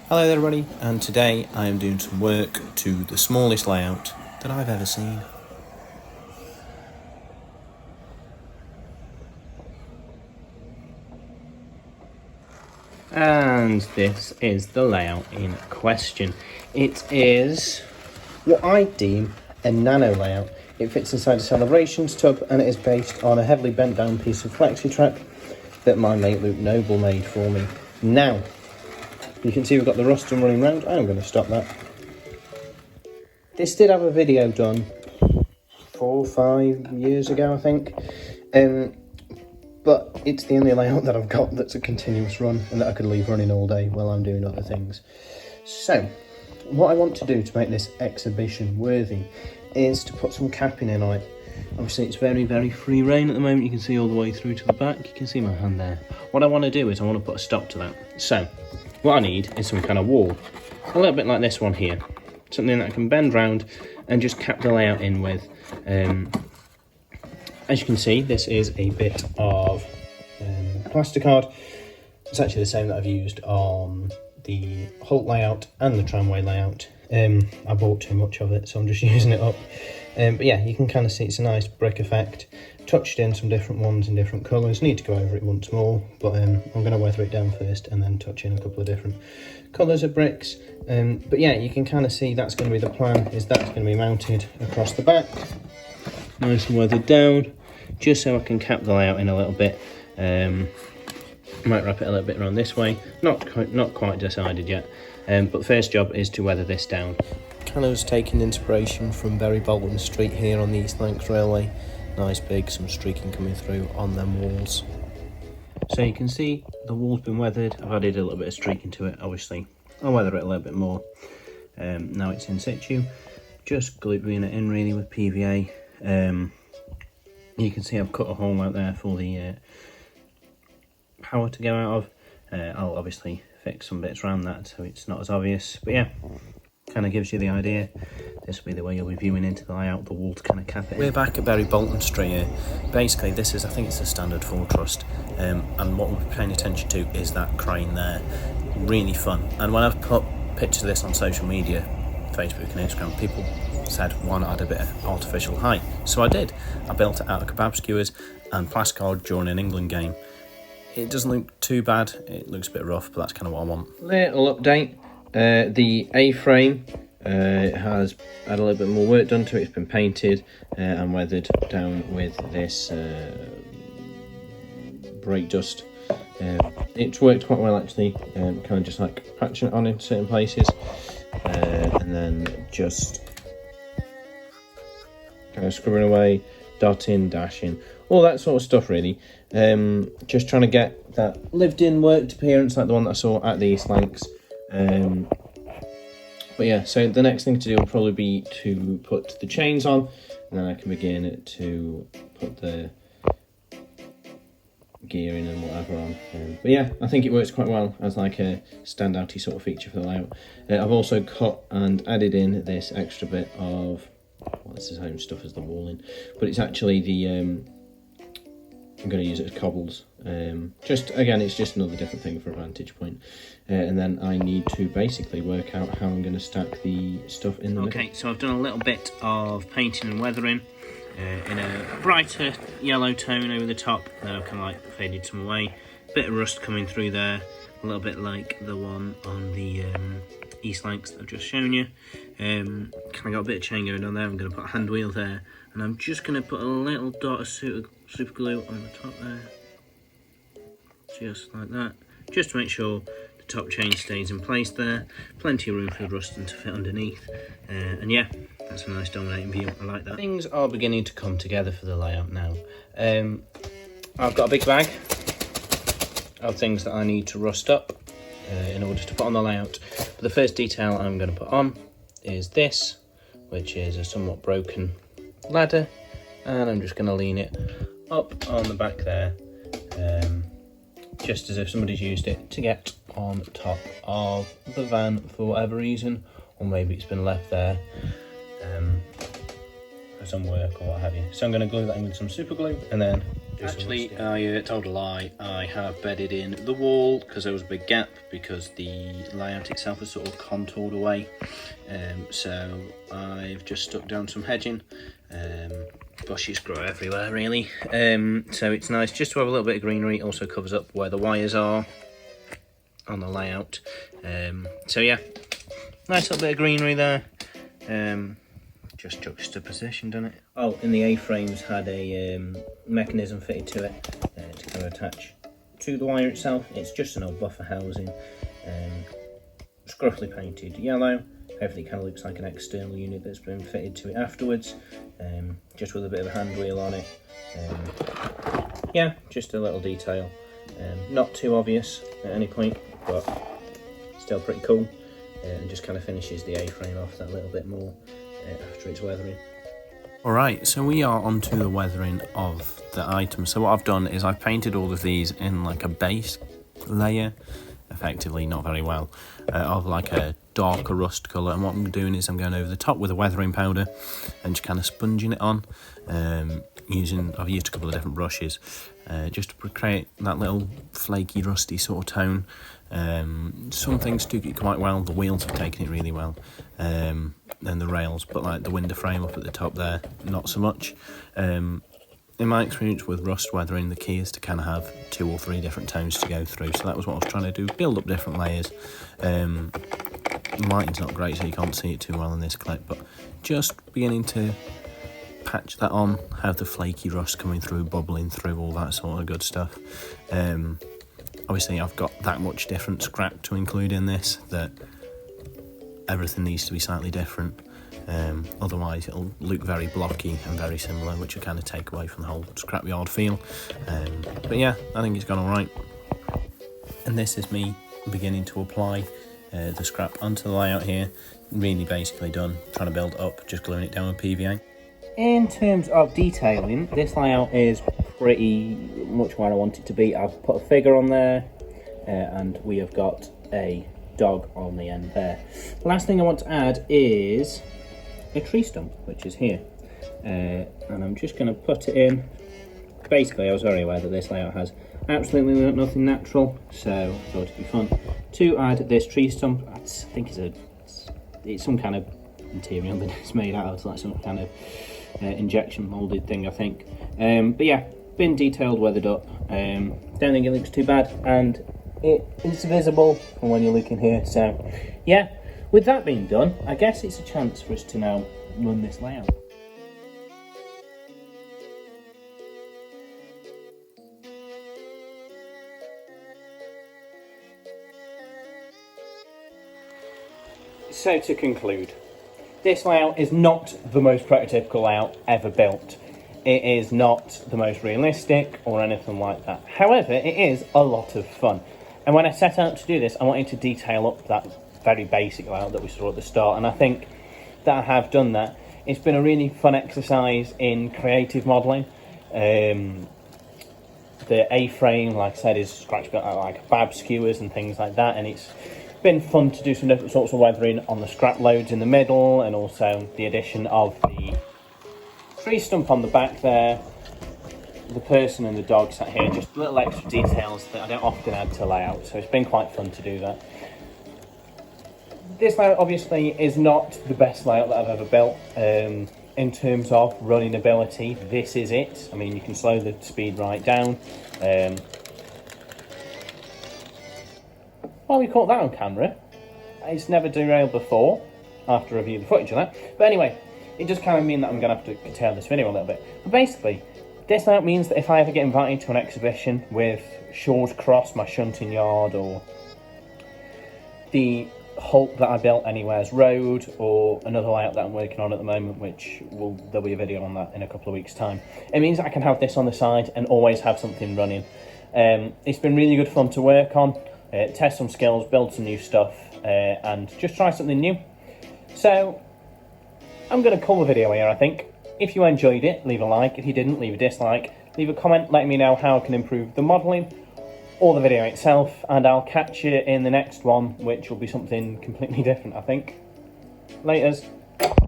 Hello there everybody, and today I am doing some work to the smallest layout that I've ever seen. And this is the layout in question. It is what I deem a nano layout. It fits inside a celebrations tub and it is based on a heavily bent down piece of flexi-track that my mate Luke Noble made for me. Now, you can see we've got the Ruston running round. I'm going to stop that. This did have a video done 4 or 5 years ago, I think. But it's the only layout that I've got that's a continuous run and that I could leave running all day while I'm doing other things. So, what I want to do to make this exhibition worthy is to put some capping in on it. Obviously it's very, very free rein at the moment. You can see all the way through to the back. You can see my hand there. What I want to do is I want to put a stop to that. So, what I need is some kind of wall. A little bit like this one here. Something that I can bend round and just cap the layout in with. As you can see, this is a bit of plasticard. It's actually the same that I've used on the Hulk layout and the tramway layout. I bought too much of it, so I'm just using it up. But yeah, you can kind of see it's a nice brick effect. Touched in some different ones in different colours. Need to go over it once more, but I'm going to weather it down first and then touch in a couple of different colours of bricks. But yeah, you can kind of see that's going to be the plan, is that's going to be mounted across the back. Nice and weathered down, just so I can cap the layout in a little bit. Might wrap it a little bit around this way. Not quite decided yet. But the first job is to weather this down. Kind of was taking inspiration from Bury Bolton Street here on the East Lancs Railway. Nice big, some streaking coming through on them walls. So you can see the wall's been weathered. I've added a little bit of streaking to it, obviously. I'll weather it a little bit more. Now it's in situ. Just gluing it in really with PVA. You can see I've cut a hole out there for the power to go out of. I'll obviously fix some bits around that so it's not as obvious, but yeah, kind of gives you the idea. This will be the way you'll be viewing into the layout, the wall to kind of cap it. We're back at Bury Bolton Street here. Basically this is, I think it's the standard full trust, and what we're paying attention to is that crane there. Really fun. And when I've put pictures of this on social media, Facebook and Instagram, people said why not add a bit of artificial height, so I did. I built it out of kebab skewers and plasticard during an England game. It doesn't look too bad, it looks a bit rough, but that's kind of what I want. Little update, the A-frame has had a little bit more work done to it. It's been painted and weathered down with this brake dust. It's worked quite well actually, kind of just like patching it on in certain places, and then just kind of scrubbing away, dotting, dashing, all that sort of stuff really. Just trying to get that lived in worked appearance like the one that I saw at the East Lancs. But yeah, so the next thing to do will probably be to put the chains on, and then I can begin to put the gearing and whatever on. But yeah, I think it works quite well as like a standouty sort of feature for the layout. I've also cut and added in this extra bit of, well, it's the same stuff as the walling, but it's actually the I'm going to use it as cobbles. Just again, it's just another different thing for a vantage point. And then I need to basically work out how I'm going to stack the stuff in the middle. Okay, so I've done a little bit of painting and weathering in a brighter yellow tone over the top. Then I've kind of like faded some away. Bit of rust coming through there, a little bit like the one on the East Lancs that I've just shown you. Kind of got a bit of chain going on there. I'm going to put a hand wheel there, and I'm just going to put a little dot of super glue on the top there, just like that, just to make sure the top chain stays in place there. Plenty of room for the Ruston to fit underneath, and yeah, that's a nice dominating view. I like that. Things are beginning to come together for the layout now. I've got a big bag of things that I need to rust up in order to put on the layout. But the first detail I'm going to put on is this, which is a somewhat broken ladder, and I'm just going to lean it up on the back there, just as if somebody's used it to get on top of the van for whatever reason, or maybe it's been left there for some work or what have you. So I'm going to glue that in with some super glue and then Actually, I told a lie. I have bedded in the wall because there was a big gap because the layout itself was sort of contoured away. So I've just stuck down some hedging. Bushes grow everywhere really. So it's nice just to have a little bit of greenery. It also covers up where the wires are on the layout. So yeah, nice little bit of greenery there. Just juxtaposition, done it. Oh, and the A-frames had a mechanism fitted to it to kind of attach to the wire itself. It's just an old buffer housing, scruffily painted yellow. Hopefully it kind of looks like an external unit that's been fitted to it afterwards, just with a bit of a hand wheel on it. Yeah, just a little detail. Not too obvious at any point, but still pretty cool. And just kind of finishes the A-frame off that little bit more after it's weathering. Alright, so we are onto the weathering of the item. So what I've done is I've painted all of these in like a base layer, effectively not very well, of like a darker rust colour, and what I'm doing is I'm going over the top with a weathering powder and just kind of sponging it on. I've used a couple of different brushes just to create that little flaky rusty sort of tone. Some things took it quite well. The wheels have taken it really well, and the rails, but like the window frame up at the top there, not so much. In my experience with rust weathering, the key is to kind of have 2 or 3 different tones to go through, so that was what I was trying to do, build up different layers. The lighting's not great, so you can't see it too well in this clip, but just beginning to patch that on, have the flaky rust coming through, bubbling through, all that sort of good stuff. Obviously I've got that much different scrap to include in this that everything needs to be slightly different. Otherwise it'll look very blocky and very similar, which will kind of take away from the whole scrapyard feel. But yeah, I think it's gone alright. And this is me beginning to apply the scrap onto the layout here. Really basically done, trying to build up, just gluing it down with PVA. In terms of detailing, this layout is pretty much where I want it to be. I've put a figure on there, and we have got a dog on the end there. The last thing I want to add is a tree stump, which is here. And I'm just going to put it in. Basically, I was very aware that this layout has absolutely nothing natural, so I thought it'd be fun to add this tree stump. I think it's some kind of material that it's made out of, so like some kind of injection molded thing, I think. But yeah, been detailed, weathered up. Don't think it looks too bad, and it is visible from when you're looking here. So yeah, with that being done, I guess it's a chance for us to now run this layout. So to conclude, this layout is not the most prototypical layout ever built. It is not the most realistic or anything like that. However, it is a lot of fun. And when I set out to do this, I wanted to detail up that very basic layout that we saw at the start. And I think that I have done that. It's been a really fun exercise in creative modelling. The A-frame, like I said, is scratched like bab skewers and things like that. And it's been fun to do some different sorts of weathering on the scrap loads in the middle, and also the addition of the tree stump on the back there, the person and the dog sat here, just little extra details that I don't often add to layout, so it's been quite fun to do that. This layout obviously is not the best layout that I've ever built. In terms of running ability, this is it. I mean, you can slow the speed right down. Well, we caught that on camera. It's never derailed before. I have to review the footage of that. But anyway, it does kind of mean that I'm going to have to curtail this video a little bit. But basically, this layout means that if I ever get invited to an exhibition with Shaw's Cross, my shunting yard, or the Hulk that I built Anywhere's Road, or another layout that I'm working on at the moment, which there'll be a video on that in a couple of weeks' time. It means I can have this on the side and always have something running. It's been really good fun to work on. Test some skills, build some new stuff, and just try something new. So I'm going to call the video here, I think. If you enjoyed it, leave a like. If you didn't, leave a dislike. Leave a comment letting me know how I can improve the modelling or the video itself, and I'll catch you in the next one, which will be something completely different, I think. Laters.